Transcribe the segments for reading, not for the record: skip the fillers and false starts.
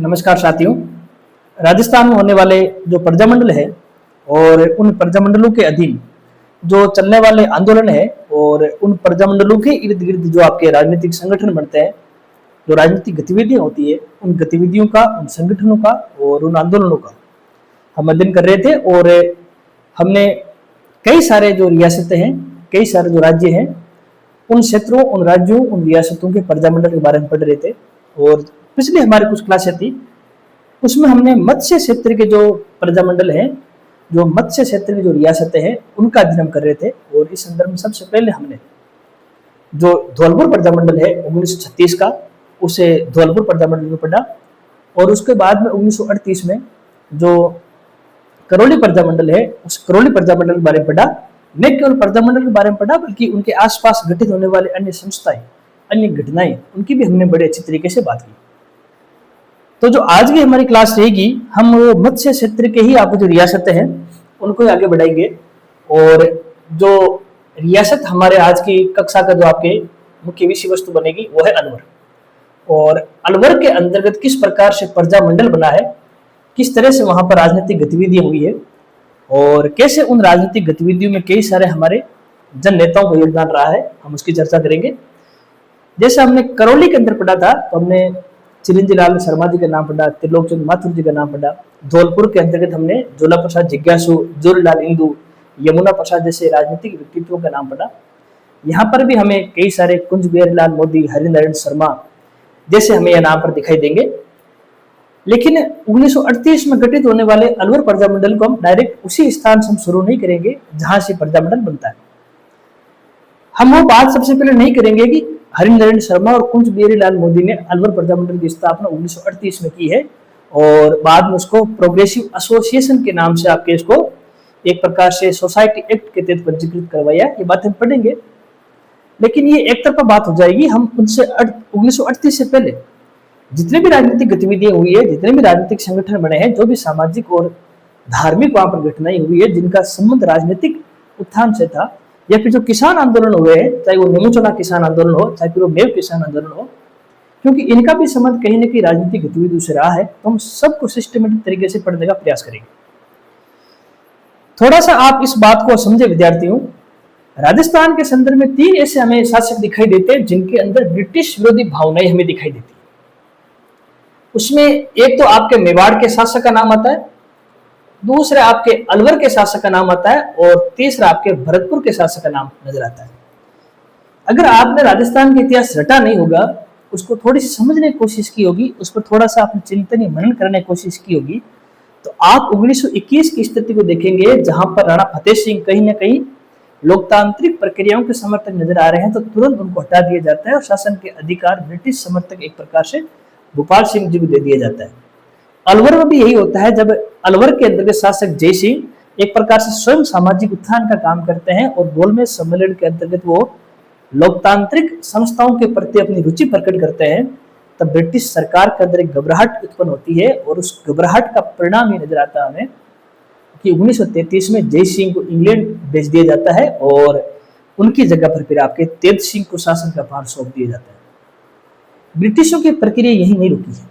नमस्कार साथियों। राजस्थान में होने वाले जो प्रजामंडल है और उन प्रजामंडलों के अधीन जो चलने वाले आंदोलन है और उन प्रजामंडलों के इर्द गिर्द जो आपके राजनीतिक संगठन बनते हैं, जो राजनीतिक गतिविधियां होती है, उन गतिविधियों का, उन संगठनों का और उन आंदोलनों का हम अध्ययन कर रहे थे। और हमने कई सारे जो रियासतें हैं, कई सारे जो राज्य हैं, उन क्षेत्रों, उन राज्यों, उन रियासतों के प्रजामंडल के बारे में पढ़ रहे थे। और पिछली हमारी कुछ क्लासें थी, उसमें हमने मत्स्य क्षेत्र के जो प्रजामंडल हैं, जो मत्स्य क्षेत्र की जो रियासतें हैं, उनका अध्ययन कर रहे थे। और इस संदर्भ में सबसे पहले हमने जो धौलपुर प्रजामंडल है 1936 का, उसे धौलपुर प्रजामंडल में पढ़ा। और उसके बाद में 1938 में जो करौली प्रजामंडल है, उस करौली प्रजामंडल के बारे में पढ़ा। न केवल प्रजामंडल के बारे में पढ़ा, बल्कि उनके आसपास घटित होने वाले अन्य संस्थाएं, अन्य घटनाएं, उनकी भी हमने बड़े अच्छी तरीके से बात की। तो जो आज की हमारी क्लास रहेगी, हम वो मत्स्य क्षेत्र के ही आपको जो रियासतें हैं उनको आगे बढ़ाएंगे। और जो रियासत हमारे आज की कक्षा का जो आपके मुख्य विषय वस्तु बनेगी वो है अलवर। और अलवर के अंतर्गत किस प्रकार से प्रजामंडल बना है, किस तरह से वहां पर राजनीतिक गतिविधियां हुई है और कैसे उन राजनीतिक गतिविधियों में कई सारे हमारे जन नेताओं का योगदान रहा है, हम उसकी चर्चा करेंगे। जैसे हमने करौली के अंदर पढ़ा था, तो हमने चिरंजी लाल शर्मा जी का नाम पढ़ा, त्रिलोकचंद माथुर जी का नाम पढ़ा। धौलपुर के अंतर्गत हमने ज्वाला प्रसाद जिज्ञासु, जोरीलाल इंदु, यमुना प्रसाद जैसे राजनीतिक व्यक्तित्वों का नाम पढ़ा। यहाँ पर भी हमें कई सारे कुंज बिहारीलाल मोदी, हरिनारायण शर्मा जैसे हमें यह नाम पर दिखाई देंगे। लेकिन 1938 में गठित होने वाले अलवर प्रजामंडल को हम डायरेक्ट उसी स्थान से हम शुरू नहीं करेंगे जहां से प्रजामंडल बनता है। हम वो बात सबसे पहले नहीं करेंगे कि हरिनारायण शर्मा और कुंज बिहारीलाल मोदी ने अलवर प्रजामंडल की स्थापना 1938 में की है और बाद में उसको प्रोग्रेसिव एसोसिएशन के नाम से आपके इसको एक प्रकार से सोसाइटी एक्ट के तहत पंजीकृत करवाया। ये बात हम पढ़ेंगे, लेकिन ये एक तरफा बात हो जाएगी। हम उनसे 1938 से पहले जितने भी राजनीतिक गतिविधियां हुई है, जितने भी राजनीतिक संगठन बने हैं, जो भी सामाजिक और धार्मिक वहां पर घटनाएं हुई है जिनका संबंध राजनीतिक उत्थान से था, या फिर जो किसान आंदोलन हुए हैं, चाहे वो नेमुचना किसान आंदोलन हो, चाहे फिर वो मेव किसान आंदोलन हो, क्योंकि इनका भी संबंध कहीं न कहीं राजनीतिक गतिविधियों से रहा है, तो हम सबको सिस्टमेटिक तरीके से पढ़ने का प्रयास करेंगे। थोड़ा सा आप इस बात को समझे विद्यार्थियों। राजस्थान के संदर्भ में 3 ऐसे हमें शासक दिखाई देते हैं जिनके अंदर ब्रिटिश विरोधी भावनाएं हमें दिखाई देती है। उसमें एक तो आपके मेवाड़ के शासक का नाम आता है, दूसरा आपके अलवर के शासक का नाम आता है और तीसरा आपके भरतपुर के शासक का नाम नजर आता है। अगर आपने राजस्थान का इतिहास रटा नहीं होगा, उसको थोड़ी सी समझने की कोशिश की होगी, उस पर थोड़ा सा आपने चिंतन मनन करने की कोशिश की होगी, तो आप 1921 की स्थिति को देखेंगे जहां पर राणा फतेह सिंह कहीं ना कहीं लोकतांत्रिक प्रक्रियाओं के समर्थक नजर आ रहे हैं, तो तुरंत उनको हटा दिया जाता है और शासन के अधिकार ब्रिटिश समर्थक एक प्रकार से भोपाल सिंह जी को दे दिया जाता है। अलवर में भी यही होता है, जब अलवर के अंतर्गत शासक जय सिंह एक प्रकार से स्वयं सामाजिक उत्थान का काम करते हैं और गोलमेज सम्मेलन के अंतर्गत वो लोकतांत्रिक संस्थाओं के प्रति अपनी रुचि प्रकट करते हैं, तब ब्रिटिश सरकार के अंदर एक घबराहट उत्पन्न होती है। और उस घबराहट का परिणाम ये नजर आता है हमें कि 1933 में जय सिंह को इंग्लैंड भेज दिया जाता है और उनकी जगह पर फिर आपके तेज सिंह को शासन का भार सौंप दिया जाता है। ब्रिटिशों की प्रक्रिया यही नहीं रुकी है।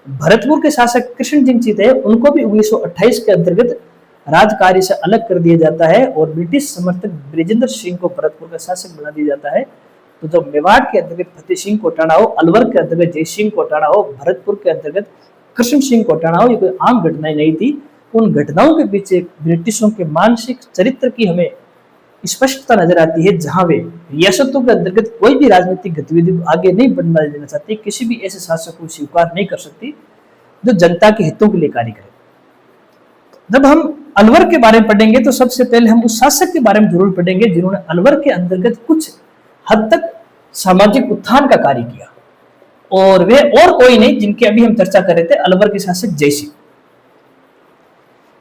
भरतपुर के शासक कृष्ण सिंह जी थे, उनको भी 1928 के अंतर्गत राजकार्य से अलग कर दिया जाता है और ब्रिटिश समर्थक ब्रिजेंद्र सिंह को भरतपुर का शासक बना दिया जाता है। तो जब मेवाड़ के अंतर्गत फतेह सिंह को हटाना हो, अलवर के अंतर्गत जय सिंह को हटाना हो, भरतपुर के अंतर्गत कृष्ण सिंह को हटाना हो, ये कोई आम घटनाएं नहीं थी। उन घटनाओं के पीछे ब्रिटिशों के मानसिक चरित्र की हमें स्पष्टता नजर आती है, जहां वे रियासतों के अंतर्गत कोई भी राजनीतिक गतिविधि को आगे नहीं बढ़ने देना चाहती, किसी भी ऐसे शासक को स्वीकार नहीं कर सकती जो जनता के हितों के लिए कार्य करे। जब हम अलवर के बारे में पढ़ेंगे तो सबसे पहले हम उस शासक के बारे में जरूर पढ़ेंगे जिन्होंने अलवर के अंतर्गत कुछ हद तक सामाजिक उत्थान का कार्य किया, और वे और कोई नहीं जिनकी अभी हम चर्चा कर रहे थे, अलवर के शासक जय सिंह।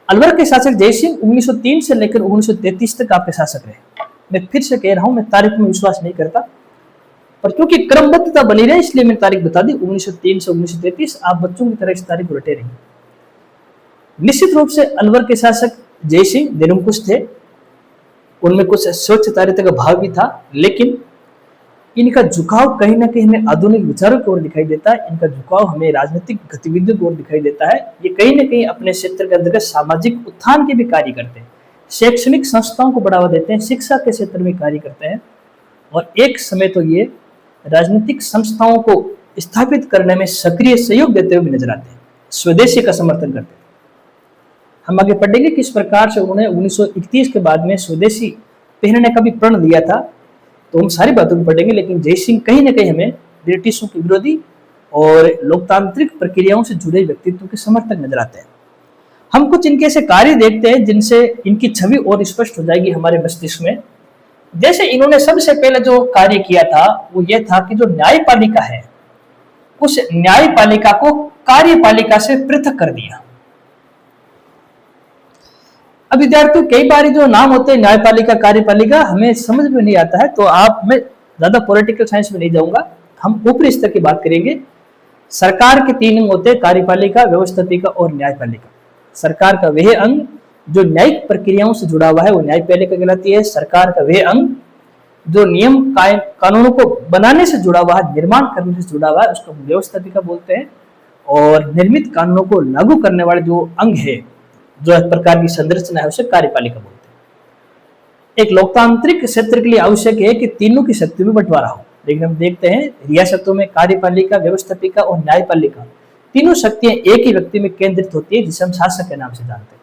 अलवर के शासक जय सिंह 1903 से लेकर 1933 तक आपके शासक रहे। मैं फिर से कह रहा हूं, मैं तारीख में विश्वास नहीं करता, पर क्योंकि क्रमबद्धता बनी रहे इसलिए मैंने तारीख बता दी 1903 से 1933। आप बच्चों की तरह इस तारीख को रटे रहिए। निश्चित रूप से अलवर के शासक जय सिंह निरंकुश थे, उनमें कुछ स्वच्छ चारित्र का भाव भी था, लेकिन इनका झुकाव कहीं ना कहीं हमें आधुनिक विचारों की ओर दिखाई देता है, इनका झुकाव हमें राजनीतिक गतिविधियों की ओर दिखाई देता है। ये कहीं ना कहीं अपने क्षेत्र के अंतर्गत सामाजिक उत्थान के भी कार्य करते हैं, शैक्षणिक संस्थाओं को बढ़ावा देते हैं, शिक्षा के क्षेत्र में कार्य करते हैं, और एक समय तो ये राजनीतिक संस्थाओं को स्थापित करने में सक्रिय सहयोग देते हुए भी नजर आते हैं, स्वदेशी का समर्थन करते हैं। हम आगे पढ़ेंगे किस प्रकार से उन्होंने 1931 के बाद में स्वदेशी पहनने का भी प्रण लिया था, तो हम सारी बातों को पढ़ेंगे। लेकिन जय सिंह कहीं ना कहीं हमें ब्रिटिशों के विरोधी और लोकतांत्रिक प्रक्रियाओं से जुड़े व्यक्तित्व के समर्थक नजर आते हैं। हम कुछ इनके ऐसे कार्य देखते हैं जिनसे इनकी छवि और स्पष्ट हो जाएगी हमारे मस्तिष्क में। जैसे इन्होंने सबसे पहले जो कार्य किया था वो ये था कि जो न्यायपालिका है उस न्यायपालिका को कार्यपालिका से पृथक कर दिया। अब विद्यार्थियों कई बार जो नाम होते हैं न्यायपालिका कार्यपालिका हमें समझ में नहीं आता है, तो आप मैं ज्यादा पॉलिटिकल साइंस में नहीं जाऊंगा, हम ऊपरी स्तर की बात करेंगे। सरकार के 3 अंग होते हैं, कार्यपालिका, व्यवस्थापिका और न्यायपालिका। सरकार का वह अंग जो न्यायिक प्रक्रियाओं से जुड़ा हुआ है वो न्यायपालिका कहलाती है। सरकार का वह अंग जो नियम कानूनों को बनाने से जुड़ा हुआ है, निर्माण करने से जुड़ा हुआ है, उसको व्यवस्थापिका बोलते हैं। और निर्मित कानूनों को लागू करने वाले जो अंग है, जो एक प्रकार की संरचना है, उसे कार्यपालिका बोलते हैं। एक लोकतांत्रिक क्षेत्र के लिए आवश्यक है कि तीनों की शक्ति में बंटवारा हो। लेकिन हम देखते हैं रियासतों में कार्यपालिका, व्यवस्थापिका और न्यायपालिका तीनों शक्तियां एक ही व्यक्ति में केंद्रित होती है, जिसे हम शासक के नाम से जानते हैं।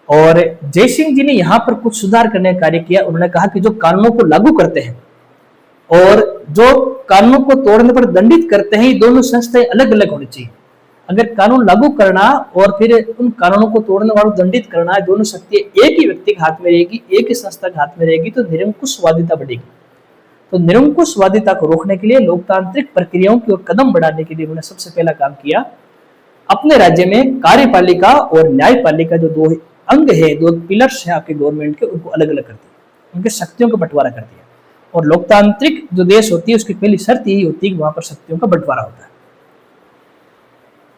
और जय सिंह जी ने यहाँ पर कुछ सुधार करने का कार्य किया। उन्होंने कहा कि जो कानूनों को लागू करते हैं और जो कानूनों को तोड़ने पर दंडित करते हैं, ये दोनों संस्थाएं अलग अलग होनी चाहिए। अगर कानून लागू करना और फिर उन कानूनों को तोड़ने वालों को दंडित करना, दोनों शक्तियां एक ही व्यक्ति के हाथ में रहेगी, एक ही संस्था के हाथ में रहेगी, तो निरंकुशवादिता बढ़ेगी। तो निरंकुशवादिता को रोकने के लिए, लोकतांत्रिक प्रक्रियाओं की ओर कदम बढ़ाने के लिए उन्होंने सबसे पहला काम किया, अपने राज्य में कार्यपालिका और न्यायपालिका जो 2 अंग है, 2 पिलर्स है आपके गवर्नमेंट के, उनको अलग अलग कर दिया, उनके शक्तियों का बंटवारा कर दिया। और लोकतांत्रिक जो देश होती है उसकी पहली शर्त यही होती है कि वहां पर शक्तियों का बंटवारा होता है।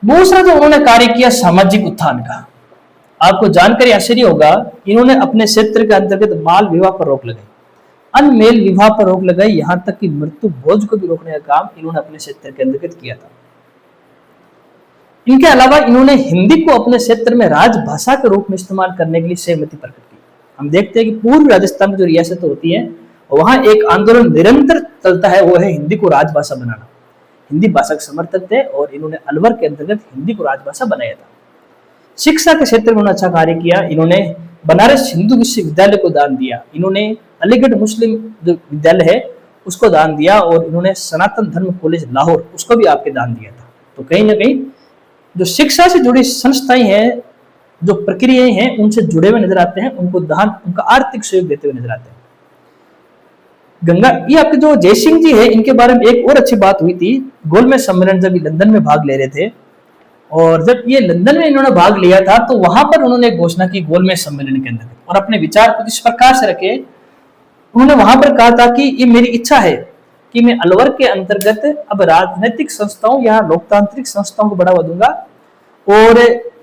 दूसरा जो उन्होंने कार्य किया सामाजिक उत्थान का, आपको जानकर आश्चर्य होगा, इन्होंने अपने क्षेत्र के अंतर्गत बाल विवाह पर रोक लगाई, अनमेल विवाह पर रोक लगाई, यहां तक कि मृत्यु भोज को भी रोकने का काम इन्होंने अपने क्षेत्र के अंतर्गत किया था। इनके अलावा इन्होंने हिंदी को अपने क्षेत्र में राजभाषा के रूप में इस्तेमाल करने के लिए सहमति प्रकट की। हम देखते हैं कि पूर्वी राजस्थान में जो रियासतें होती हैं वहां एक आंदोलन निरंतर चलता है, वो है हिंदी को राजभाषा बनाना। हिंदी भाषा के समर्थक थे और इन्होंने अलवर के अंतर्गत हिंदी को राजभाषा बनाया था। शिक्षा के क्षेत्र में उन्होंने अच्छा कार्य किया। इन्होंने बनारस हिंदू विश्वविद्यालय को दान दिया, इन्होंने अलीगढ़ मुस्लिम जो विद्यालय है उसको दान दिया, और इन्होंने सनातन धर्म कॉलेज लाहौर उसको भी आपके दान दिया था। तो कहीं ना कहीं जो शिक्षा से जुड़ी संस्थाएं हैं, जो प्रक्रियाएं हैं, उनसे जुड़े हुए नजर आते हैं, उनको दान, उनका आर्थिक सहयोग देते हुए नजर आते हैं। गंगा, ये आपके जो जय सिंह जी है, इनके बारे में एक और अच्छी बात हुई थी। गोलमेज सम्मेलन जब लंदन में भाग ले रहे थे, और जब ये लंदन में इन्होंने भाग लिया था तो वहां पर उन्होंने घोषणा की गोलमेज सम्मेलन के अंदर, और अपने विचार कुछ इस प्रकार से रखे। उन्होंने वहां पर कहा था कि ये मेरी इच्छा है कि मैं अलवर के अंतर्गत अब राजनीतिक संस्थाओं या लोकतांत्रिक संस्थाओं को बढ़ावा दूंगा और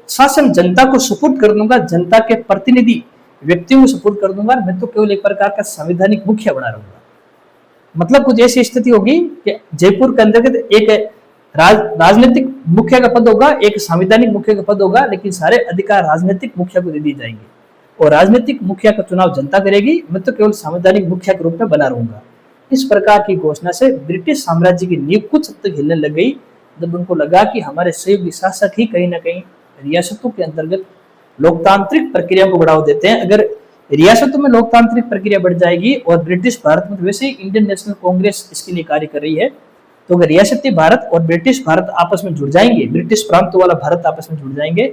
शासन जनता को सुपुर्द कर दूंगा, जनता के प्रतिनिधि व्यक्तियों को सुपुर्द कर दूंगा। मैं तो केवल एक प्रकार का संवैधानिक मुखिया बना रहूंगा। मतलब कुछ ऐसी स्थिति होगी कि जयपुर के अंतर्गत एक राजनीतिक मुखिया का पद होगा, एक संवैधानिक मुखिया का पद होगा, लेकिन सारे अधिकार राजनीतिक मुखिया को दे दिए जाएंगे और राजनीतिक मुखिया का चुनाव जनता करेगी। मैं तो केवल संवैधानिक मुखिया के रूप में बना रहूंगा। इस प्रकार की घोषणा से ब्रिटिश साम्राज्य की नींव कुछ हद तक हिलने लग गई, जब उनको लगा कि हमारे सहयोगी शासक ही कहीं ना कहीं रियासतों के अंतर्गत लोकतांत्रिक प्रक्रिया को बढ़ावा देते हैं। अगर रियासतों में लोकतांत्रिक प्रक्रिया बढ़ जाएगी, और ब्रिटिश भारत में वैसे ही इंडियन नेशनल कांग्रेस इसके लिए कार्य कर रही है, तो अगर रियासती भारत और ब्रिटिश भारत आपस में जुड़ जाएंगे, ब्रिटिश प्रांतों वाला भारत आपस में जुड़ जाएंगे,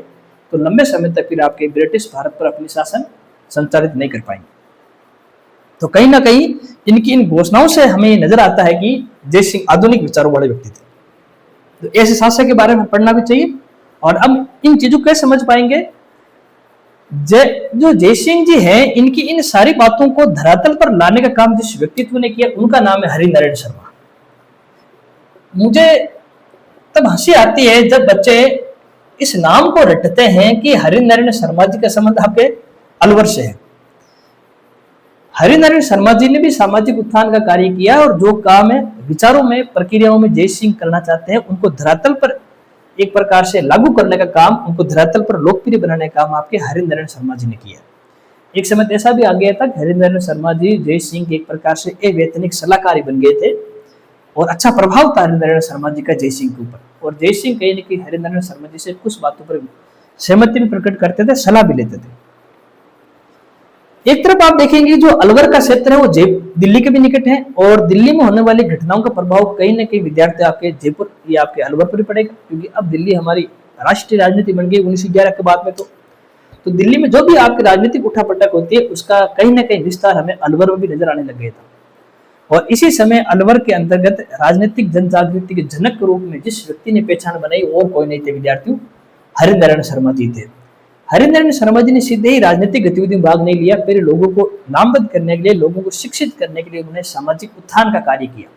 तो लंबे समय तक फिर आपके ब्रिटिश भारत पर अपनी शासन संचालित नहीं कर पाएंगे। तो कहीं ना कहीं इनकी इन घोषणाओं से हमें नजर आता है कि जय सिंह आधुनिक विचारों वाले व्यक्ति थे। तो ऐसे शासक के बारे में पढ़ना भी चाहिए। और अब इन चीजों को कैसे समझ पाएंगे? जो जय सिंह जी हैं, इनकी इन सारी बातों को धरातल पर लाने का काम जिस व्यक्तित्व ने किया, उनका नाम है हरिनारायण शर्मा। मुझे तब हंसी आती है जब बच्चे इस नाम को रटते हैं कि हरिनारायण शर्मा जी का संबंध आपके अलवर से है। हरिनारायण शर्मा जी ने भी सामाजिक उत्थान का कार्य किया और जो काम है विचारों में प्रक्रियाओं में जय सिंह करना चाहते हैं उनको धरातल पर एक प्रकार से लागू करने का काम, उनको धरातल पर लोकप्रिय बनाने का काम आपके हरिनारायण शर्मा जी ने किया। एक समय ऐसा भी आ गया था कि हरिनारायण शर्मा जी जय सिंह के एक प्रकार से अवैतनिक सलाहकार बन गए थे और अच्छा प्रभाव था हरिनारायण शर्मा जी का जय सिंह के ऊपर। और जय सिंह कहीं न कहीं हरिनारायण शर्मा जी से कुछ बातों पर सहमति भी प्रकट करते थे, सलाह भी लेते थे। एक तरफ आप देखेंगे जो अलवर का क्षेत्र है वो दिल्ली के भी निकट है और दिल्ली में होने वाली घटनाओं का प्रभाव कहीं ना कहीं विद्यार्थी आपके जयपुर या आपके अलवर पर ही पड़ेगा, क्योंकि अब दिल्ली हमारी राष्ट्रीय राजनीति बन गई 1911 के बाद में। तो दिल्ली में जो भी आपकी राजनीतिक उठापटक होती है उसका कहीं ना कहीं विस्तार हमें अलवर में भी नजर आने लग गया था। और इसी समय अलवर के अंतर्गत राजनीतिक जन जागृति के जनक के रूप में जिस व्यक्ति ने पहचान बनाई और कोई नहीं थे विद्यार्थियों, हरिनारायण शर्मा जी थे। हरिनारायण शर्मा जी ने सीधे ही राजनीतिक गतिविधियों में भाग नहीं लिया, फिर लोगों को नामबद्ध करने के लिए, लोगों को शिक्षित करने के लिए उन्होंने सामाजिक उत्थान का कार्य किया।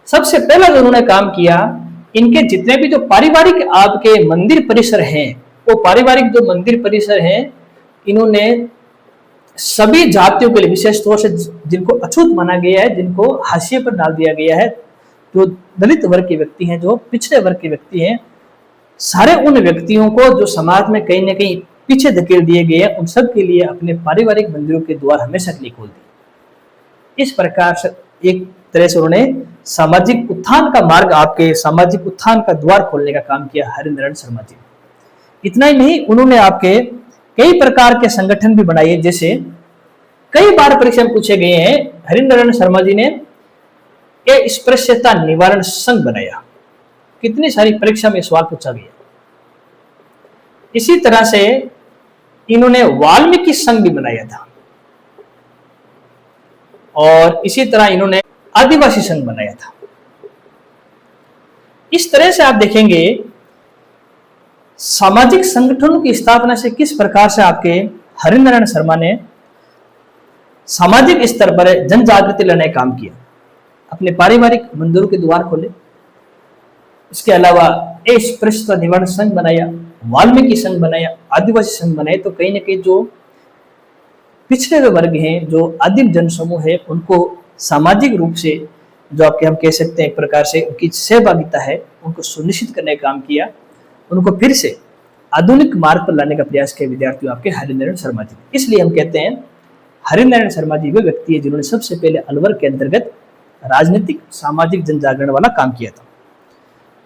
सबसे पहला जो उन्होंने काम किया, इनके जितने भी जो पारिवारिक आपके मंदिर परिसर हैं, वो पारिवारिक जो मंदिर परिसर हैं, इन्होंने सभी जातियों के लिए, विशेष तौर से जिनको अछूत माना गया है, जिनको हाशिए पर डाल दिया गया है, जो दलित वर्ग के व्यक्ति हैं, जो पिछड़े वर्ग के व्यक्ति हैं, सारे उन व्यक्तियों को जो समाज में कहीं ना कहीं पीछे धकेल दिए गए हैं, उन सब के लिए अपने पारिवारिक मंदिरों के द्वार हमेशा के लिए खोल दिए। इस प्रकार से एक तरह से उन्होंने सामाजिक उत्थान का मार्ग, आपके सामाजिक उत्थान का द्वार खोलने का काम किया हरिनारायण शर्मा जी। इतना ही नहीं, उन्होंने आपके कई प्रकार के संगठन भी बनाए, जैसे कई बार परीक्षा में पूछे गए हैं, हरिनारायण शर्मा जी ने अस्पृश्यता निवारण संघ बनाया। कितनी सारी परीक्षा में सवाल पूछा गया। इसी तरह से इन्होंने वाल्मीकि संघ भी बनाया था और इसी तरह इन्होंने आदिवासी संघ बनाया था। इस तरह से आप देखेंगे सामाजिक संगठनों की स्थापना से किस प्रकार से आपके हरिनारायण शर्मा ने सामाजिक स्तर पर जन जागृति लाने का काम किया, अपने पारिवारिक मंदिरों के द्वार खोले। इसके अलावा अस्पृश्यता निवारण संघ बनाया, वाल्मीकि संघ बनाया, आदिवासी संघ बनाए। तो कहीं ना कहीं जो पिछड़े हुए वर्ग हैं, जो आदिम जन समूह है, उनको सामाजिक रूप से जो आपके हम कह सकते हैं एक प्रकार से उनकी सहभागिता है, उनको सुनिश्चित करने का काम किया, उनको फिर से आधुनिक मार्ग पर लाने का प्रयास किया विद्यार्थियों आपके हरिनारायण शर्मा जी। इसलिए हम कहते हैं हरिनारायण शर्मा जी वे व्यक्ति है जिन्होंने सबसे पहले अलवर के अंतर्गत राजनीतिक सामाजिक जन जागरण वाला काम किया था।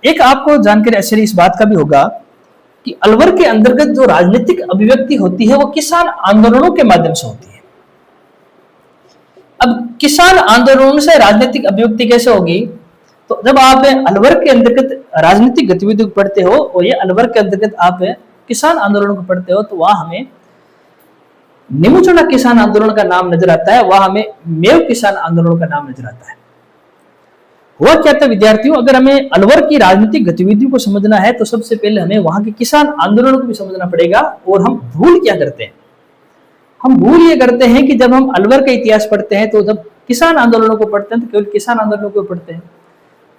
एक आपको जानकर आश्चर्य इस बात का भी होगा कि अलवर के अंतर्गत जो राजनीतिक अभिव्यक्ति होती है वो किसान आंदोलनों के माध्यम से होती है। अब किसान आंदोलनों से राजनीतिक अभिव्यक्ति कैसे होगी? तो जब आप अलवर के अंतर्गत राजनीतिक गतिविधियों को पढ़ते हो और ये अलवर के अंतर्गत आप किसान आंदोलनों को पढ़ते हो, तो वहां हमें निमुचड़ा किसान आंदोलन का नाम नजर आता है, वहां हमें मेव किसान आंदोलन का नाम नजर आता है। हुआ क्या था विद्यार्थियों, अगर हमें अलवर की राजनीतिक गतिविधियों को समझना है तो सबसे पहले हमें वहां के किसान आंदोलनों को भी समझना पड़ेगा। और हम भूल क्या करते हैं, हम भूल ये करते हैं कि जब हम अलवर का इतिहास पढ़ते हैं तो जब किसान आंदोलनों को पढ़ते हैं तो केवल किसान आंदोलनों को पढ़ते हैं,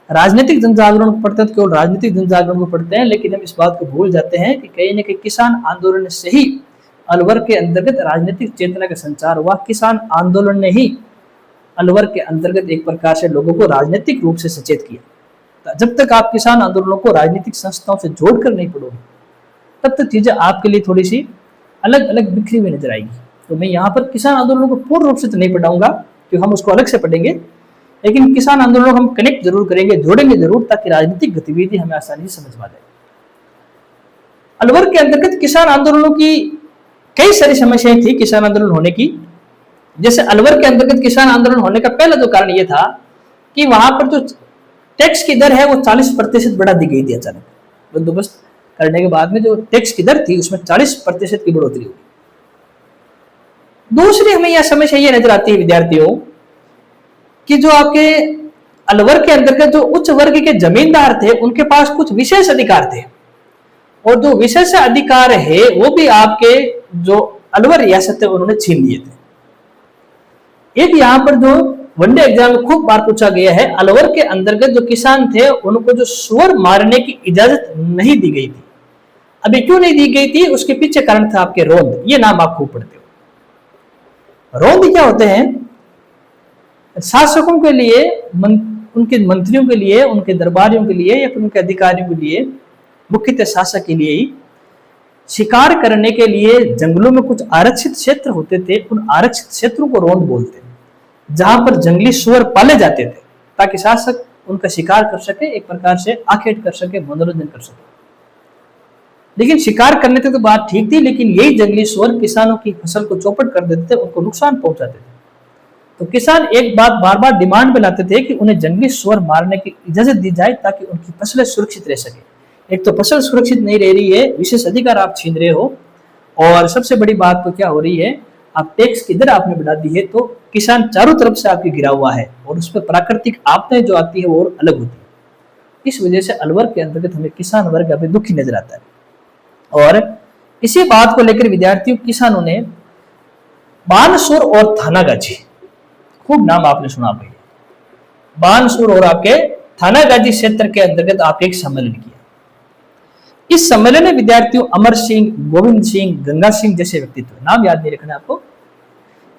राजनीतिक जन जागरण को पढ़ते हैं तो केवल राजनीतिक जन जागरण को पढ़ते हैं। लेकिन हम इस बात को भूल जाते हैं कि कहीं न कहीं किसान आंदोलन से ही अलवर के अंतर्गत राजनीतिक चेतना का संचार हुआ। किसान आंदोलन ने ही अलवर के अंतर्गत एक प्रकार से लोगों को राजनीतिक रूप से सचेत किया। जब तक आप किसान आंदोलनों को राजनीतिक संस्थाओं से जोड़कर नहीं पढ़ोगे तब तक चीजें आपके लिए थोड़ी सी अलग अलग बिखरी हुई नजर आएगी। तो मैं यहाँ पर किसान आंदोलनों को पूर्ण रूप से तो नहीं पढ़ाऊंगा क्योंकि हम उसको अलग से पढ़ेंगे, लेकिन किसान आंदोलनों को हम कनेक्ट जरूर करेंगे, जोड़ेंगे जरूर, ताकि राजनीतिक गतिविधि हमें आसानी से समझ में आ जाए। अलवर के अंतर्गत किसान आंदोलनों की कई सारी समस्याएं थी किसान आंदोलन होने की। जैसे अलवर के अंतर्गत किसान आंदोलन होने का पहला जो कारण यह था कि वहां पर जो टैक्स की दर है वो 40% बढ़ा दी गई थी। अचानक बंदोबस्त करने के बाद में जो टैक्स की दर थी उसमें 40% की बढ़ोतरी हुई। दूसरी हमें यह समस्या ये नजर आती है विद्यार्थियों कि जो आपके अलवर के अंतर्गत जो उच्च वर्ग के जमींदार थे उनके पास कुछ विशेष अधिकार थे, और जो विशेष अधिकार है वो भी आपके जो अलवर रियासत है उन्होंने छीन लिए थे। एक यहाँ पर जो वनडे एग्जाम में खूब बार पूछा गया है, अलवर के अंतर्गत जो किसान थे उनको जो सुअर मारने की इजाजत नहीं दी गई थी। अभी क्यों नहीं दी गई थी, उसके पीछे कारण था आपके रोंद, ये नाम आप खूब पढ़ते हो। रौंद क्या होते हैं? शासकों के लिए, उनके मंत्रियों के लिए, उनके दरबारियों के लिए या फिर उनके अधिकारियों के लिए, मुख्यतः शासक के लिए ही शिकार करने के लिए जंगलों में कुछ आरक्षित क्षेत्र होते थे। उन आरक्षित क्षेत्रों को रौंद बोलते हैं, जहां पर जंगली सुअर पाले जाते थे ताकि शासक उनका शिकार कर सके, एक प्रकार से आखेट कर सके, मनोरंजन कर सके। लेकिन शिकार करने तक तो बात ठीक थी, लेकिन यही जंगली सुअर किसानों की फसल को चौपट कर देते थे, उनको नुकसान पहुंचाते थे। तो किसान एक बात बार बार डिमांड में लाते थे कि उन्हें जंगली सुअर मारने की इजाजत दी जाए ताकि उनकी फसलें सुरक्षित रह सके। एक तो फसल सुरक्षित नहीं रह रही है, विशेष अधिकार आप छीन रहे हो, और सबसे बड़ी बात तो क्या हो रही है, आप टैक्स की दर आपने बढ़ा दी है, तो किसान चारों तरफ से आपके घिरा हुआ है और उस पर प्राकृतिक आपदाएं जो आती है वो और अलग होती है। इस वजह से अलवर के अंतर्गत हमें किसान वर्ग अभी दुखी नजर आता है। और इसी बात को लेकर विद्यार्थियों किसानों ने बानसूर और थानागाजी, खूब नाम आपने सुना भाई, बानसूर और आपके थानागाजी क्षेत्र के अंतर्गत आपके एक सम्मेलन किया। इस सम्मेलन में विद्यार्थियों अमर सिंह, गोविंद सिंह, गंगा सिंह जैसे व्यक्तित्व, नाम याद नहीं रखना आपको,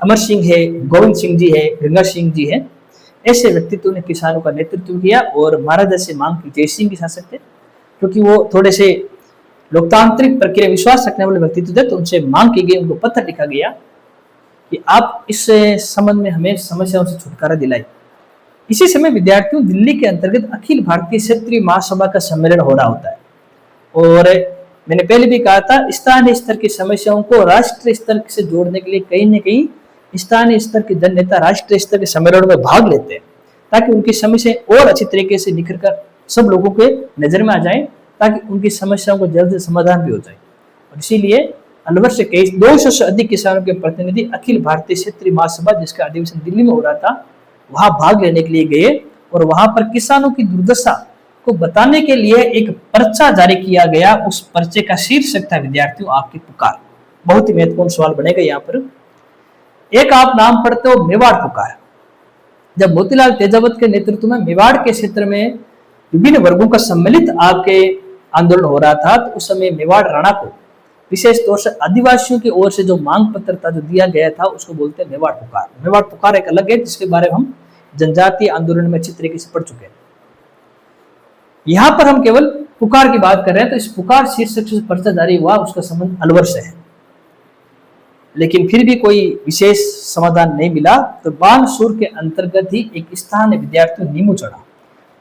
अमर सिंह है, गोविंद सिंह जी है, गंगा सिंह जी है, ऐसे व्यक्तित्व ने किसानों का नेतृत्व किया और महाराजा से मांग की, जय सिंह के शासक थे क्योंकि वो थोड़े से लोकतांत्रिक प्रक्रिया विश्वास रखने वाले व्यक्तित्व थे, तो उनसे मांग की गई, उनको पत्र लिखा गया कि आप इस संबंध में हमें समस्याओं से छुटकारा दिलाए। इसी समय विद्यार्थियों दिल्ली के अंतर्गत अखिल भारतीय क्षेत्रीय महासभा का सम्मेलन हो रहा होता है, और मैंने पहले भी कहा था स्थानीय स्तर की समस्याओं को राष्ट्रीय स्तर से जोड़ने के लिए कहीं न कहीं स्थानीय स्तर के जन नेता राष्ट्रीय स्तर के सम्मेलन में भाग लेते हैं ताकि उनकी समस्याएं और अच्छी तरीके से निखर कर सब लोगों के नजर में आ जाए, ताकि उनकी समस्याओं को जल्द से समाधान भी हो जाए। और इसीलिए अलवर से कई 200 से अधिक किसानों के प्रतिनिधि अखिल भारतीय क्षेत्रीय महासभा, जिसका अधिवेशन दिल्ली में हो रहा था, वहां भाग लेने के लिए गए और वहां पर किसानों की दुर्दशा को बताने के लिए एक पर्चा जारी किया गया। उस पर्चे का शीर्षक था विद्यार्थियों आपकी पुकार। बहुत ही महत्वपूर्ण सवाल बनेगा यहाँ पर। एक आप नाम पढ़ते हो मेवाड़ पुकार। जब मोतीलाल तेजावत के नेतृत्व में मेवाड़ के क्षेत्र में विभिन्न वर्गों का सम्मिलित आपके आंदोलन हो रहा था, तो उस समय मेवाड़ राणा को विशेष तौर से आदिवासियों की ओर से जो मांग पत्र था जो दिया गया था, उसको बोलते हैं मेवाड़ पुकार। मेवाड़ पुकार एक अलग है जिसके बारे में हम जनजातीय आंदोलन में अच्छी तरीके से पढ़ चुके हैं। यहां पर हम केवल पुकार की बात कर रहे हैं, तो इस पुकार शीर्षक से पर्चा जारी हुआ, उसका संबंध अलवर से है, लेकिन फिर भी कोई विशेष समाधान नहीं मिला। तो बानसूर के अंतर्गत ही एक स्थान है विद्यार्थियों नीमू चढ़ा।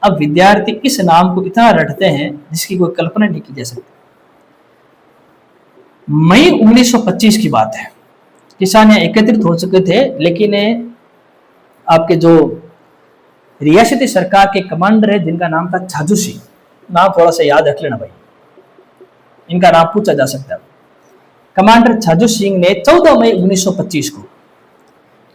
अब विद्यार्थी इस नाम को इतना रटते हैं जिसकी कोई कल्पना नहीं की जा सकती। मई 1925 की बात है, किसान यहाँ एकत्रित हो चुके थे, लेकिन आपके जो रियासती सरकार के कमांडर है जिनका नाम था छाजू सिंह, नाम थोड़ा सा याद रख लेना भाई, इनका नाम पूछा जा सकता है। कमांडर छाजू सिंह ने 14 मई 1925 को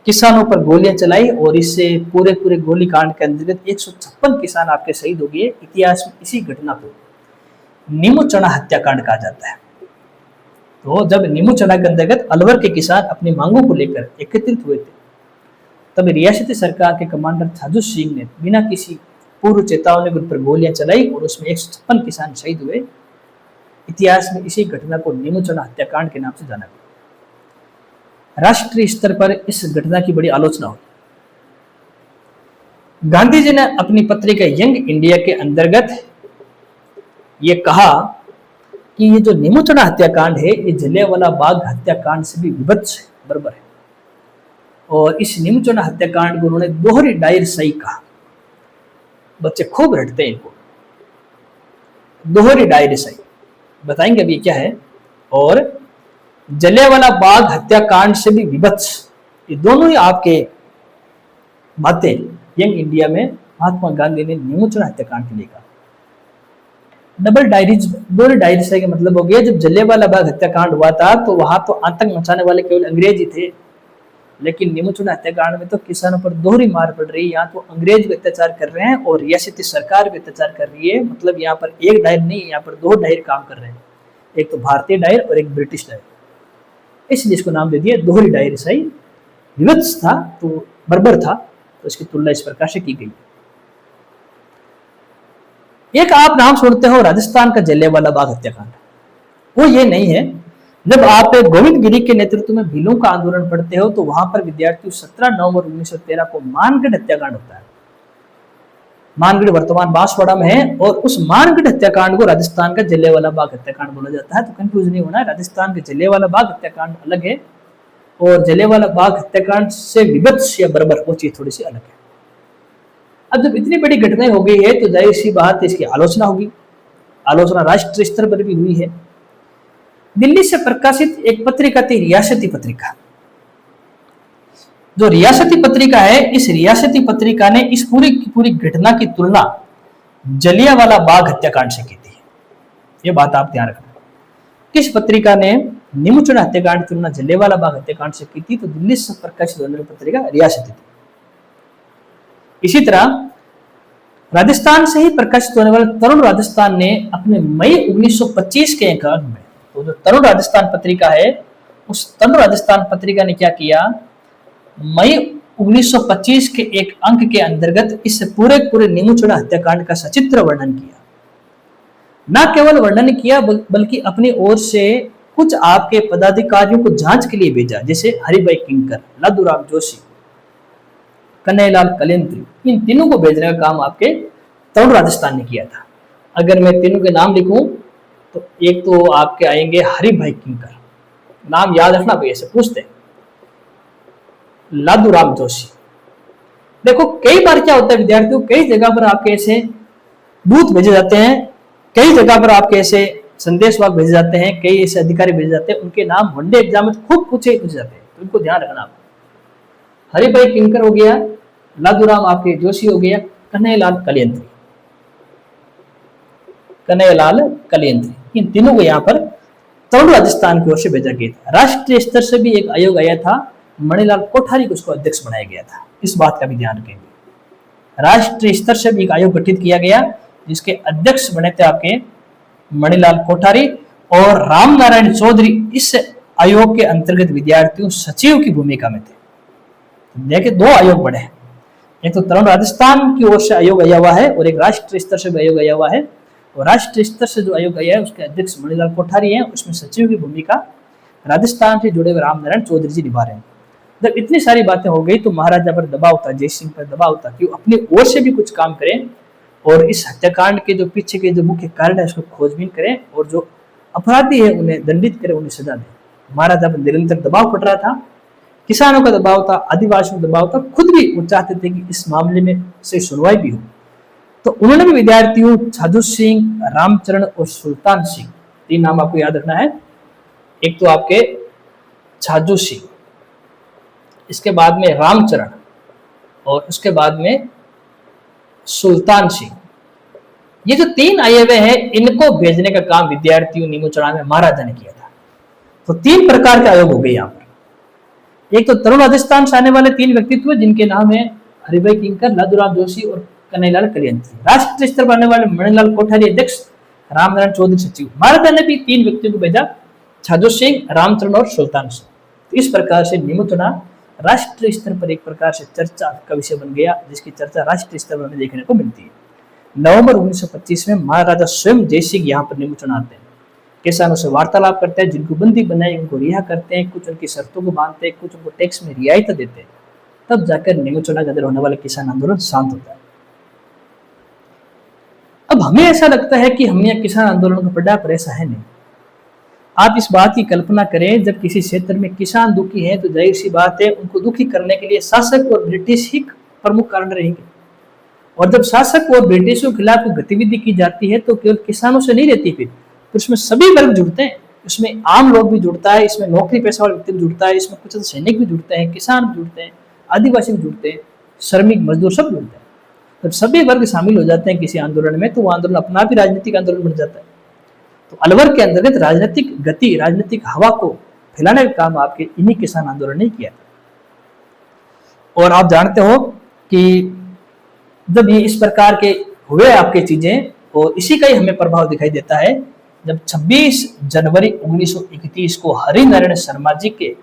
किसानों पर गोलियां चलाई और इससे पूरे गोलीकांड के अंतर्गत 156 किसान आपके शहीद हो गए। इतिहास में इसी घटना को नीमू चढ़ा हत्याकांड कहा जाता है। तो जब नीमू चढ़ा के अंतर्गत अलवर के किसान अपनी मांगों को लेकर एकत्रित हुए थे, तब रियासती सरकार के कमांडर छाजू सिंह ने बिना किसी पूर्व चेतावनी उन पर गोलियां चलाई और उसमें 156 किसान शहीद हुए। इतिहास में इसी घटना को नीमू चढ़ा हत्याकांड के नाम से जाना गया। राष्ट्रीय स्तर पर इस घटना की बड़ी आलोचना हुई। गांधी जी ने अपनी पत्रिका यंग इंडिया के अंतर्गत ये कहा कि ये जो नीमू चढ़ा हत्याकांड है, ये जलियांवाला बाग हत्याकांड से भी विभत्स है, बराबर है। और इस नीमू चढ़ा हत्याकांड को उन्होंने दोहरी डायर सही कहा। बच्चे खूब रटते हैं इनको, दोहरी डायर सही बताएंगे अभी क्या है। और जलियांवाला बाग हत्याकांड से भी विभत्स, ये दोनों ही आपके बातें यंग इंडिया में महात्मा गांधी ने नीमू चढ़ा हत्याकांड के लिए कहा। डबल डायरीज, दोहरी डायरी का मतलब हो गया, जब जलियांवाला बाग हत्याकांड हुआ था तो वहां तो आतंक मचाने वाले केवल अंग्रेज ही थे, लेकिन नीमू चढ़ा हत्याकांड में तो किसानों पर दोहरी मार पड़ रही है। यहाँ तो अंग्रेज भी अत्याचार कर रहे हैं और रियासती सरकार भी अत्याचार कर रही है। मतलब यहाँ पर एक डायर नहीं, यहाँ पर दो डायर काम कर रहे हैं, एक तो भारतीय डायर और एक ब्रिटिश डायर, इसलिए इसको नाम दे दिया दोहरी डायर सही। विवत्स था तो बर्बर था, तो इसकी तुलना इस प्रकार से की गई। एक आप नाम सुनते हो राजस्थान का जलियांवाला बाग हत्याकांड, वो ये नहीं है। जब आप गोविंद गिरी के नेतृत्व में भीलों का आंदोलन पढ़ते हो तो वहां पर विद्यार्थियों 17 नवंबर 1913 को मानगढ़ हत्याकांड होता है। मानगढ़ वर्तमान बांसवाड़ा में है और उस मानगढ़ हत्याकांड को राजस्थान का जलियांवाला बाग हत्याकांड बोला जाता है। तो कंफ्यूज नहीं होना है, राजस्थान के जलियांवाला बाग हत्याकांड अलग है और जलियांवाला बाग हत्याकांड से विभत्स या बर्बर वो चीज थोड़ी सी अलग है। अब जब इतनी बड़ी घटनाएं हो गई है तो जाहिर सी बात है इसकी आलोचना होगी। आलोचना राष्ट्रीय स्तर पर भी हुई है। दिल्ली से प्रकाशित एक पत्रिका थी रियासती पत्रिका। जो रियासती पत्रिका है, इस रियासती पत्रिका ने इस पूरी की पूरी घटना की तुलना जलियांवाला बाग हत्याकांड से की थी। ये बात आप ध्यान रखना। किस पत्रिका ने नीमूचौड़ा हत्याकांड की तुलना जलियांवाला बाग हत्याकांड से की थी? तो दिल्ली से प्रकाशित होने वाली पत्रिका रियासती थी। इसी तरह राजस्थान से ही प्रकाशित होने वाले तरुण राजस्थान ने अपने मई 1925 के एक अंक में, तो जो तरुण राजस्थान पत्रिका है, उस तरुण राजस्थान पत्रिका ने क्या किया, मई 1925 के एक अंक के अंतर्गत इस पूरे नीमूचौड़ा हत्याकांड का सचित्र वर्णन किया। न केवल वर्णन किया बल्कि अपनी ओर से कुछ आपके पदाधिकारियों को जांच के लिए भेजा, जैसे हरिभाई किंकर, लादूराम जोशी, कन्हैयालाल कलेंत्री। इन तीनों को भेजने का काम आपके तरुण राजस्थान ने किया था। अगर मैं तीनों के नाम लिखूं तो एक तो आपके आएंगे हरिभाई किंकर, नाम याद रखना भाई, ऐसे पूछते। लादूराम जोशी। देखो कई बार क्या होता है विद्यार्थियों, कई जगह पर आपके ऐसे दूत भेजे जाते हैं, कई जगह पर आपके ऐसे संदेशवाहक भेजे जाते हैं, कई ऐसे अधिकारी भेजे जाते हैं, उनके नाम वनडे एग्जाम में खूब पूछे जाते हैं, तो इनको ध्यान रखना। हरिभाई किंकर हो गया, लादूराम आपके जोशी हो गया, कन्हैयालाल कलेंत्री। कन्हैयालाल कलेंत्री, इन तीनों को यहाँ पर तरुण राजस्थान की ओर से भेजा गया था। राष्ट्रीय स्तर से भी एक आयोग आया था, मणिलाल कोठारी को उसको अध्यक्ष बनाया गया था। इस बात का भी ध्यान रखेंगे। राष्ट्रीय स्तर से भी एक आयोग गठित किया गया जिसके अध्यक्ष बने थे आपके मणिलाल कोठारी और राम नारायण चौधरी इस आयोग के अंतर्गत विद्यार्थियों सचिव की भूमिका में थे। देखिए दो आयोग बने हैं, एक तो तरुण राजस्थान की ओर से आयोग आया हुआ है और एक राष्ट्रीय स्तर से भी आयोग आया हुआ है। और राष्ट्रीय स्तर से जो आयोग आया है उसके अध्यक्ष मणिलाल कोठारी हैं, उसमें सचिव की भूमिका राजस्थान से जुड़े हुए राम नारायण चौधरी जी निभा रहे हैं। जब इतनी सारी बातें हो गई तो महाराजा पर दबाव था, जय सिंह पर दबाव था कि वो अपनी ओर से भी कुछ काम करें और इस हत्याकांड के जो पीछे के जो मुख्य कारण है उसको खोजबीन करें और जो अपराधी है उन्हें दंडित करें, उन्हें सजा दें। महाराजा पर निरंतर दबाव पड़ रहा था, किसानों का दबाव था, आदिवासियों का दबाव था, खुद भी वो चाहते थे कि इस मामले में से सुनवाई भी हो। तो उन्होंने भी विद्यार्थियों छाजू सिंह, रामचरण और सुल्तान सिंह, तीन नाम आपको याद रखना है। एक तो आपके छाजू सिंह, इसके बाद में रामचरण और उसके बाद में सुल्तान सिंह, ये जो तीन आए हुए हैं इनको भेजने का काम विद्यार्थियों नीमूचौड़ा में महाराजा ने किया था। तो तीन प्रकार के आयोग हो गए यहाँ पर। एक तो तरुण राजस्थान से आने वाले तीन व्यक्तित्व जिनके नाम है हरिभाई किंकर, लादूराम जोशी और कन्हैयालाल कलेंत्री। राष्ट्रीय स्तर पर आने वाले मणिलाल कोठारी अध्यक्ष, रामनारायण चौधरी सचिव। महाराजा ने भी तीन व्यक्तियों को भेजा, छाजू सिंह, रामचरण और सुल्तान सिंह। तो इस प्रकार से नीमूचौड़ा राष्ट्रीय स्तर पर एक प्रकार से चर्चा का विषय बन गया, जिसकी चर्चा राष्ट्रीय स्तर पर हमें देखने को मिलती है। नवंबर 1925 में महाराजा स्वयं जय सिंह यहाँ पर नीमूचौड़ा आते हैं, किसानों से वार्तालाप करते हैं, जिनको बंदी बनाए उनको रिहा करते हैं, कुछ उनकी शर्तों को बांधते हैं, कुछ उनको टैक्स में रियायत देते हैं। तब जाकर नीमूचौड़ा के अंदर होने वाला किसान आंदोलन शांत होता है। अब हमें ऐसा लगता है कि हमने किसान आंदोलन को पढ़ा, पर ऐसा है नहीं। आप इस बात की कल्पना करें, जब किसी क्षेत्र में किसान दुखी है तो जाहिर सी बात है उनको दुखी करने के लिए शासक और ब्रिटिश ही प्रमुख कारण रहेंगे। और जब शासक और ब्रिटिशों के खिलाफ गतिविधि की जाती है तो केवल किसानों से नहीं रहती, फिर उसमें सभी वर्ग जुड़ते हैं। इसमें आम लोग भी जुड़ता है, इसमें नौकरी पेशा वाला व्यक्ति भी जुड़ता है, इसमें कुछ सैनिक भी जुड़ते हैं, किसान भी जुड़ते हैं, आदिवासी भी जुड़ते हैं, श्रमिक मजदूर सब जुड़ते हैं। जब सभी वर्ग शामिल हो जाते हैं किसी आंदोलन में तो वो आंदोलन अपना भी राजनीतिक आंदोलन बन जाता है। तो अलवर के अंतर्गत राजनीतिक गति, राजनीतिक हवा को फैलाने का काम आपके इन्हीं किसान आंदोलन ने किया। और आप जानते हो कि जब ये इस प्रकार के हुए आपके चीजें, और इसी का ही हमें प्रभाव दिखाई देता है जब 26 जनवरी 1931 को हरिनारायण शर्मा जी के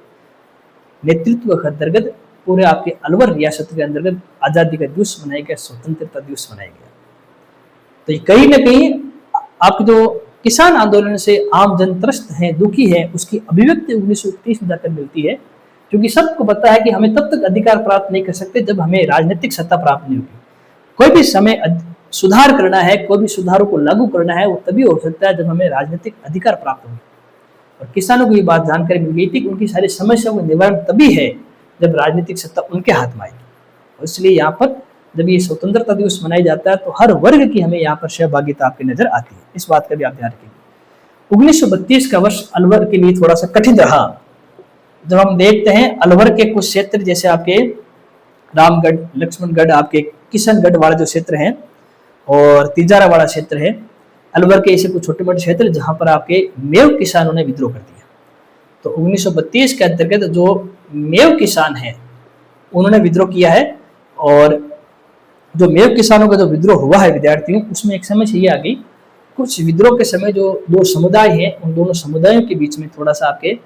नेतृत्व के अंतर्गत पूरे आपके अलवर रियासत के अंतर्गत आजादी का दिवस मनाया गया, स्वतंत्रता दिवस मनाया गया। तो ये कहीं ना कहीं आपकी जो किसान आंदोलन से आम जन त्रस्त है, दुखी है, उसकी अभिव्यक्ति 1931 में जाकर मिलती है। क्योंकि सबको पता है कि हमें तब तक अधिकार प्राप्त नहीं कर सकते जब हमें राजनीतिक सत्ता प्राप्त नहीं होगी। कोई भी समय सुधार करना है, कोई भी सुधारों को लागू करना है, वो तभी हो सकता है जब हमें राजनीतिक अधिकार प्राप्त होगी। और किसानों को ये बात जानकारी मिल गई थी कि उनकी सारी समस्याओं का निवारण तभी है जब राजनीतिक सत्ता उनके हाथ में आएगी। और इसलिए यहाँ पर जब ये स्वतंत्रता दिवस मनाया जाता है तो हर वर्ग की हमें यहाँ पर सहभागिता आपकी नजर आती है। इस बात का भी आप ध्यान रखेंगे। 1932 का वर्ष अलवर के लिए थोड़ा सा कठिन रहा। जब हम देखते हैं अलवर के कुछ क्षेत्र जैसे आपके रामगढ़, लक्ष्मणगढ़, आपके किशनगढ़ वाला जो क्षेत्र है और तिजारा वाला क्षेत्र है, अलवर के ऐसे कुछ छोटे मोटे क्षेत्र जहां पर आपके मेव किसानों ने विद्रोह कर दिया। तो 1932 के अंतर्गत जो मेव किसान है उन्होंने विद्रोह किया है। और जो मेव किसानों का जो विद्रोह हुआ है विद्यार्थियों, उसमें एक समस्या ये आ गई, कुछ विद्रोह के समय जो दो समुदाय हैं उन दोनों समुदायों के बीच में थोड़ा सा आपके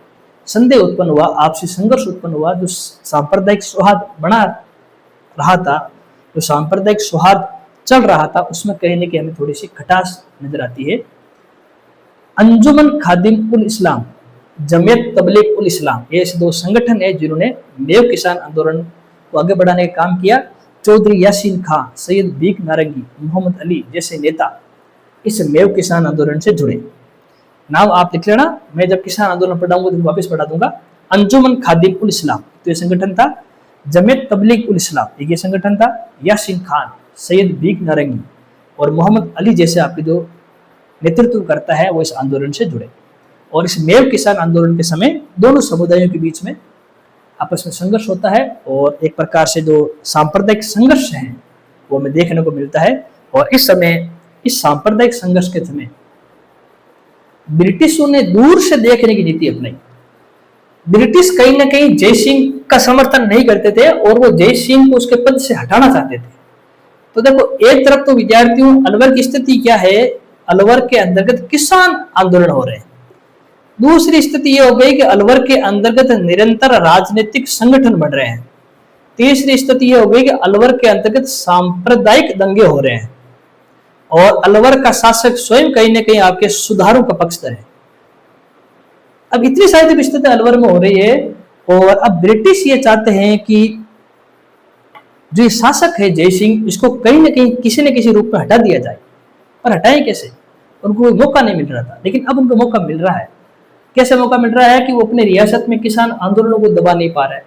संदेह उत्पन्न हुआ, आपसी संघर्ष उत्पन्न हुआ। जो सांप्रदायिक सौहार्द बना रहा था, जो सांप्रदायिक सौहार्द चल रहा था, उसमें कहीं न कहीं हमें थोड़ी सी खटास नजर आती है। अंजुमन खादिम उल इस्लाम, जमियत तबलीग उल इस्लाम, ये ऐसे दो संगठन है जिन्होंने मेव किसान आंदोलन को आगे बढ़ाने का काम किया। चौधरी यासीन खां, सैयद बीक नारंगी, मोहम्मद अली जैसे नेता इस मेव किसान आंदोलन से जुड़े। नाम आप लिख लेना, मैं जब किसान आंदोलन पढ़ाऊंगा तो वापस पढ़ा दूंगा। अंजुमन खादिम उल इस्लाम तो ये संगठन था, जमियत तबलीग उल इस्लाम ये संगठन था, यासीन खान, सैयद बीक नारंगी और मोहम्मद अली जैसे आपके जो नेतृत्व करता है वो इस आंदोलन से जुड़े। और इस मेव किसान आंदोलन के समय दोनों समुदायों के बीच में आपस में संघर्ष होता है और एक प्रकार से जो सांप्रदायिक संघर्ष है वो हमें देखने को मिलता है। और इस समय इस सांप्रदायिक संघर्ष के समय ब्रिटिशों ने दूर से देखने की नीति अपनाई। ब्रिटिश कहीं ना कहीं जय सिंह का समर्थन नहीं करते थे और वो जय सिंह को उसके पद से हटाना चाहते थे। तो देखो, एक तरफ तो विद्यार्थियों अलवर की स्थिति क्या है, अलवर के अंतर्गत किसान आंदोलन हो रहे हैं। दूसरी स्थिति ये हो गई कि अलवर के अंतर्गत निरंतर राजनीतिक संगठन बढ़ रहे हैं। तीसरी स्थिति ये हो गई कि अलवर के अंतर्गत सांप्रदायिक दंगे हो रहे हैं और अलवर का शासक स्वयं कहीं ना कहीं आपके सुधारों का पक्षधर है। अब इतनी सारी जब स्थिति अलवर में हो रही है और अब ब्रिटिश ये चाहते हैं कि जो शासक है जय सिंह, इसको कहीं ना कहीं किसी न किसी रूप में हटा दिया जाए। और हटाए कैसे? उनको मौका नहीं मिल रहा था, लेकिन अब उनको मौका मिल रहा है। कैसे मौका मिल रहा है कि वो अपने रियासत में किसान आंदोलनों को दबा नहीं पा रहा है,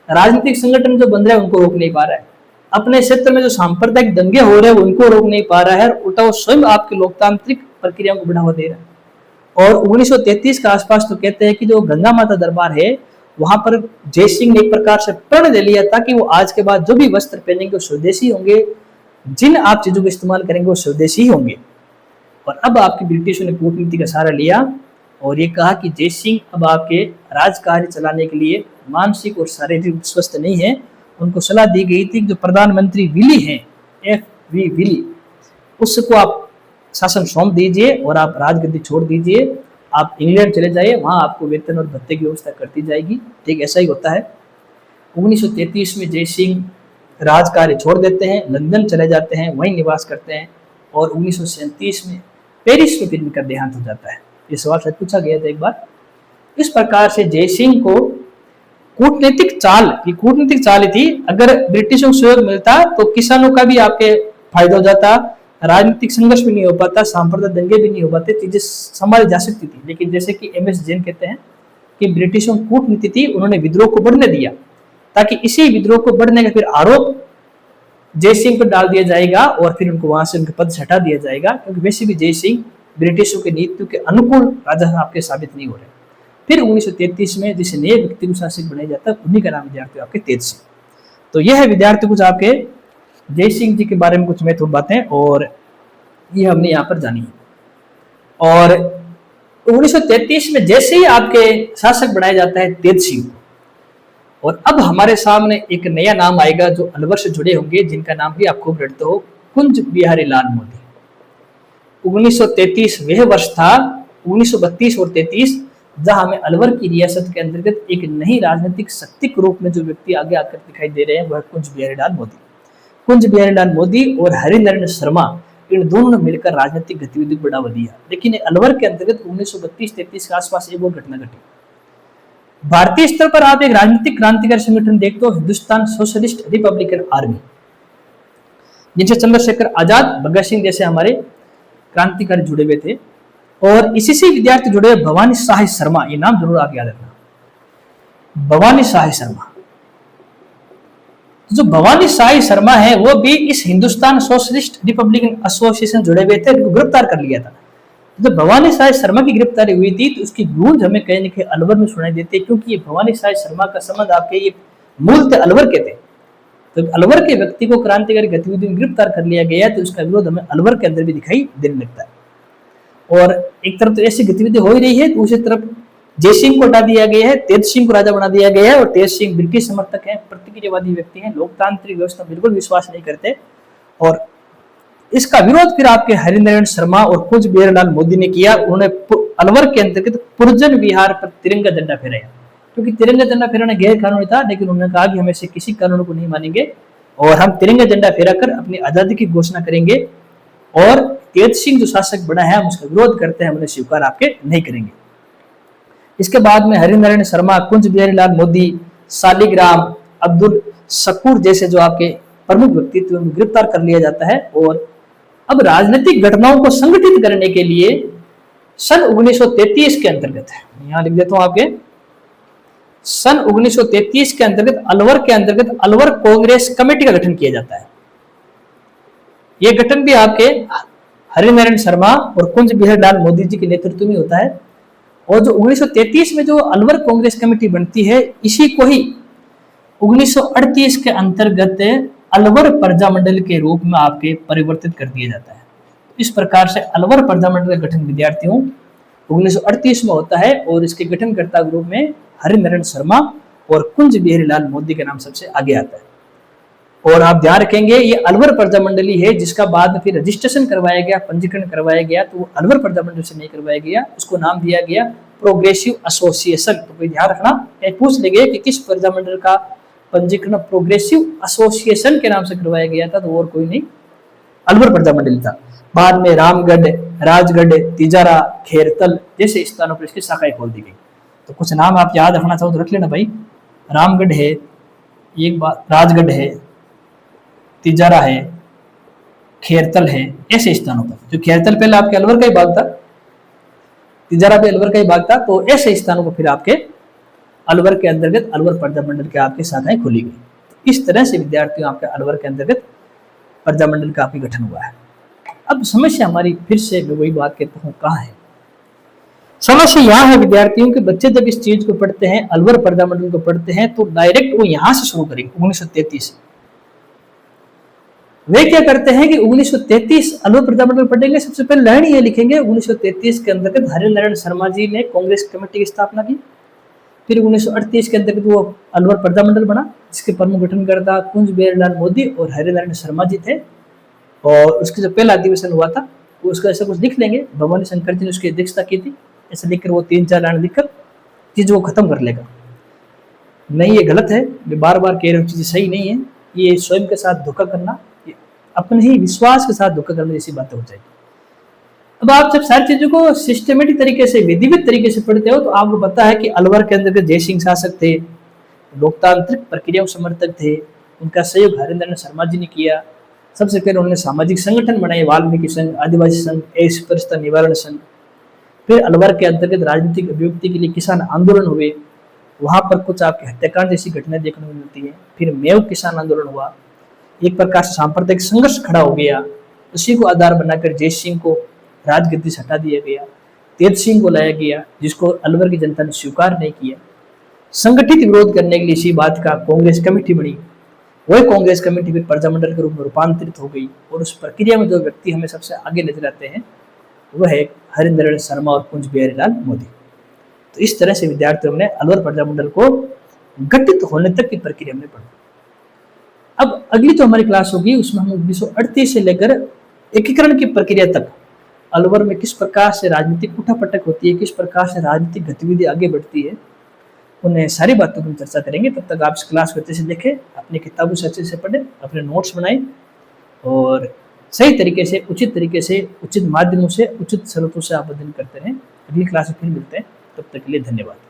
राजनीतिक संगठन जो बन रहे हैं उनको रोक नहीं पा रहा है, अपने क्षेत्र में जो सांप्रदायिक दंगे हो रहे हैं उनको रोक नहीं पा रहा है, उल्टा वो स्वयं आपकी लोकतांत्रिक प्रक्रियाओं को बढ़ावा दे रहा है। और 1933 के आसपास तो कहते हैं कि जो गंगा माता दरबार है वहां पर जय सिंह ने एक प्रकार से प्रण ले लिया था कि वो आज के बाद जो भी वस्त्र पहनेंगे वो स्वदेशी होंगे, जिन आप चीजों का इस्तेमाल करेंगे वो स्वदेशी होंगे। और अब आपकी ब्रिटिशों ने कूटनीति का सहारा लिया और ये कहा कि जय सिंह अब आपके राजकार्य चलाने के लिए मानसिक और शारीरिक स्वस्थ नहीं है। उनको सलाह दी गई थी कि जो प्रधानमंत्री विली हैं, FV विली, उसको आप शासन सौंप दीजिए और आप राजगद्दी छोड़ दीजिए, आप इंग्लैंड चले जाइए, वहां आपको वेतन और भत्ते की व्यवस्था करती जाएगी। ठीक ऐसा ही होता है। 1933 में जय सिंह राजकार्य छोड़ देते हैं, लंदन चले जाते हैं, वहीं निवास करते हैं और 1937 में पेरिस में फिर इनका देहांत हो जाता है। ये सवाल शायद पूछा गया था एक बार। इस प्रकार से जय सिंह को कूटनीतिक चाल थी, अगर ब्रिटिशों को सहयोग मिलता तो किसानों का भी आपके फायदा हो जाता, राजनीतिक संघर्ष भी नहीं हो पाता, सांप्रदायिक दंगे भी नहीं हो पाते, चीजें संभाली जा सकती थी। लेकिन जैसे कि MS जैन कहते हैं कि ब्रिटिशों की कूटनीति थी, उन्होंने विद्रोह को बढ़ने दिया ताकि इसी विद्रोह को बढ़ने का फिर आरोप जय सिंह पर डाल दिया जाएगा और फिर उनको वहां से उनके पद से हटा दिया जाएगा, क्योंकि वैसे भी जय सिंह ब्रिटिशों की नीतियों के अनुकूल राजा आपके साबित नहीं हो रहे। फिर 1933 में जिसे नए व्यक्ति को शासक बनाया जाता है उन्हीं का नाम विद्यार्थी आपके तेज सिंह। तो यह है विद्यार्थी कुछ आपके जय सिंह जी के बारे में कुछ महत्वपूर्ण बातें और ये हमने यहाँ पर जानी है। और 1933 में जैसे ही आपके शासक बनाया जाता है तेज सिंह, और अब हमारे सामने एक नया नाम आएगा जो अलवर से जुड़े होंगे, जिनका नाम भी आप खूब रटते हो, कुंज बिहारी लाल मोदी। 1933 वह वर्ष था, 1932 और 33, जहां हमें अलवर की रियासत के अंतर्गत एक नई राजनीतिक शक्ति के रूप में जो व्यक्ति आगे आकर दिखाई दे रहे हैं वह कुंज बिहारी लाल मोदी। कुंज बिहारी लाल मोदी और हरिनारायण शर्मा इन दोनों ने मिलकर राजनीतिक गतिविधि को बढ़ावा दिया। लेकिन अलवर के अंतर्गत 1932-33 के आसपास एक और घटना घटी। भारतीय स्तर पर आप एक राजनीतिक क्रांतिकारी संगठन देखते हो, हिंदुस्तान सोशलिस्ट रिपब्लिकन आर्मी, जिनसे चंद्रशेखर आजाद, भगत सिंह जैसे हमारे क्रांतिकारी जुड़े हुए थे। और इसी से विद्यार्थी जुड़े हुए भवानी शाह शर्मा, ये नाम जरूर आप याद रखना, भवानी शाह शर्मा। जो भवानी शाह शर्मा है वो भी इस हिंदुस्तान सोशलिस्ट रिपब्लिकन एसोसिएशन जुड़े हुए थे, उनको गिरफ्तार कर लिया था। जब भवानी शाह शर्मा की गिरफ्तारी हुई थी तो उसकी गूंज हमें कहीं न कहीं अलवर में सुनाई देती है, क्योंकि ये भवानी शाह शर्मा का संबंध आपके ये मूल अलवर के थे। तो अलवर के व्यक्ति को क्रांतिकारी गतिविधि में गिरफ्तार कर लिया गया तो उसका विरोध हमें अलवर के अंदर भी दिखाई देने लगता है। और एक तरफ तो ऐसी गतिविधि हो ही रही है, दूसरी तरफ जयसिंह को हटा दिया गया है, तेज सिंह को राजा बना दिया गया है। और तेज सिंह ब्रिटिश समर्थक हैं, प्रतिक्रियावादी व्यक्ति हैं, लोकतांत्रिक व्यवस्था बिल्कुल विश्वास नहीं करते। और इसका विरोध फिर आपके हरिनारायण शर्मा और कुछ बेरलाल मोदी ने किया। उन्होंने अलवर के अंतर्गत पुरजन विहार पर तिरंगा झंडा फहराया, क्योंकि तिरंगा झंडा फहराना गैर कानूनी था, लेकिन उन्होंने कहा कि हम ऐसे किसी कानून को नहीं मानेंगे और हम तिरंगा झंडा फहराकर अपनी आजादी की घोषणा करेंगे। और तेज सिंह जो शासक बना है हम उसका विरोध करते हैं, हम उन्हें स्वीकार आपके नहीं करेंगे। इसके बाद में हरिनारायण शर्मा, कुंज बिहारीलाल मोदी, शालिग्राम, अब्दुल शकूर जैसे जो आपके प्रमुख व्यक्तित्व को गिरफ्तार कर लिया जाता है। और अब राजनीतिक घटनाओं को संगठित करने के लिए सन 1933 के अंतर्गत, यहां लिख देता हूं आपके, सन 1933 के अंतर्गत अलवर के अंतर्गत अलवर कांग्रेस कमेटी का गठन किया जाता है। यह गठन भी आपके हरिनारायण शर्मा और कुंज बिहारीलाल मोदी जी के नेतृत्व में होता है। और जो 1933 में जो अलवर कांग्रेस कमेटी बनती है, इसी को ही 1938 के अंतर्गत अलवर प्रजा मंडल के रूप में आपके परिवर्तित कर दिया जाता है। इस प्रकार से अलवर प्रजा मंडल का गठन विद्यार्थियों 1938 में होता है और इसके गठनकर्ता ग्रुप में हरिनारायण शर्मा और कुंज बिहारीलाल मोदी का नाम सबसे आगे आता है। और आप ध्यान रखेंगे ये अलवर प्रजा मंडली है जिसका बाद में फिर रजिस्ट्रेशन करवाया गया, पंजीकरण करवाया गया, तो वो अलवर प्रजा मंडल से नहीं करवाया गया, उसको नाम दिया गया प्रोग्रेसिव एसोसिएशन। तो कोई ध्यान रखना, पूछ लेंगे कि किस प्रजा मंडल का पंजीकरण प्रोग्रेसिव एसोसिएशन के नाम से करवाया गया था, तो और कोई नहीं, अलवर प्रजा मंडल था। बाद में रामगढ़, राजगढ़, तिजारा, खेरतल जैसे स्थानों पर इसकी शाखाएं खोल दी गई। तो कुछ नाम आप याद रखना चाहो तो रख लेना भाई, रामगढ़ है एक बात, राजगढ़ है, तिजारा है, खेरतल है, ऐसे स्थानों पर। जो खेरतल पहले आपके अलवर का ही भाग था, तिजारा भी अलवर का ही भाग था, तो ऐसे स्थानों पर फिर आपके अलवर के अंतर्गत अलवर प्रजा मंडल के आपके शाखाएं खोली गई। तो इस तरह से विद्यार्थियों आपके अलवर के अंतर्गत प्रजा मंडल का आपके गठन हुआ है। अब समस्या हमारी फिर से मैं वही बात कहता हूँ, कहाँ है समस्या? यहाँ है विद्यार्थियों के बच्चे जब इस चीज को पढ़ते हैं, अलवर प्रजा मंडल को पढ़ते हैं, तो डायरेक्ट वो यहां से शुरू करेंगे 1933। वे क्या करते हैं कि 1933 अलवर प्रजा मंडल पढ़ेंगे, सबसे पहले लाइन ये लिखेंगे 1933 के अंतर्गत हरिनारायण शर्मा जी ने कांग्रेस कमेटी की स्थापना की। फिर 1938 के अंतर्गत वो अलवर प्रजा मंडल बना, जिसके प्रमुख गठनकर्ता कुंज बिहारीलाल मोदी और हरिनारायण शर्मा जी थे। और उसका जो पहला अधिवेशन हुआ था वो उसका ऐसा कुछ लिख लेंगे, भवानी शंकर जी ने उसकी अध्यक्षता की थी, ऐसे लिखकर वो 3-4 लाइन लिखकर चीज वो खत्म कर लेगा। नहीं, ये गलत है, मैं बार बार कह रहा हूँ, चीजें सही नहीं है। ये स्वयं के साथ धोखा करना, अपने ही विश्वास के साथ धोखा करने जैसी बातें हो जाएगी। अब आप जब सारी चीजों को सिस्टमेटिक तरीके से, विधिवत तरीके से पढ़ते हो, तो आपको पता है कि अलवर के अंदर जयसिंह शासक थे, लोकतांत्रिक प्रक्रियाओं समर्थक थे, उनका सहयोग हरिनारायण शर्मा जी ने किया। सबसे पहले उन्होंने सामाजिक संगठन बनाए, वाल्मीकि संघ, आदिवासी संघ, अस्पृश्यता निवारण संघ। फिर अलवर के अंतर्गत राजनीतिक अभिव्यक्ति के लिए किसान आंदोलन हुए, वहां पर कुछ आपके हत्याकांड जैसी घटनाएं देखने को मिलती है। फिर मेव किसान आंदोलन हुआ, एक प्रकार से सांप्रदायिक संघर्ष खड़ा हो गया। उसी को आधार बनाकर जयसिंह को राजगद्दी से हटा दिया गया, तेज सिंह को लाया गया, जिसको अलवर की जनता ने स्वीकार नहीं किया। संगठित विरोध करने के लिए इसी बात का कांग्रेस कमेटी बनी। वही कांग्रेस कमेटी फिर प्रजा मंडल के रूप में रूपांतरित हो गई। और उस प्रक्रिया में जो व्यक्ति हमें सबसे आगे नजर आते हैं वह है हरिनारायण शर्मा और कुंज बिहारीलाल मोदी। तो इस तरह से विद्यार्थियों ने अलवर प्रजा मंडल को गठित होने तक की प्रक्रिया में पढ़ा। अब अगली तो हमारी क्लास होगी, उसमें हम 1938 से लेकर एकीकरण की प्रक्रिया तक अलवर में किस प्रकार से राजनीतिक उठापटक होती है, किस प्रकार से राजनीतिक गतिविधि आगे बढ़ती है, उन्हें सारी बातों की चर्चा करेंगे। तब तक आप इस क्लास को अच्छे से देखें, अपनी किताबों से अच्छे से पढ़ें, अपने नोट्स बनाएं और सही तरीके से, उचित तरीके से, उचित माध्यमों से, उचित शर्तों से आप अध्ययन करते रहें। अगली क्लास में फिर मिलते हैं, तब तक के लिए धन्यवाद।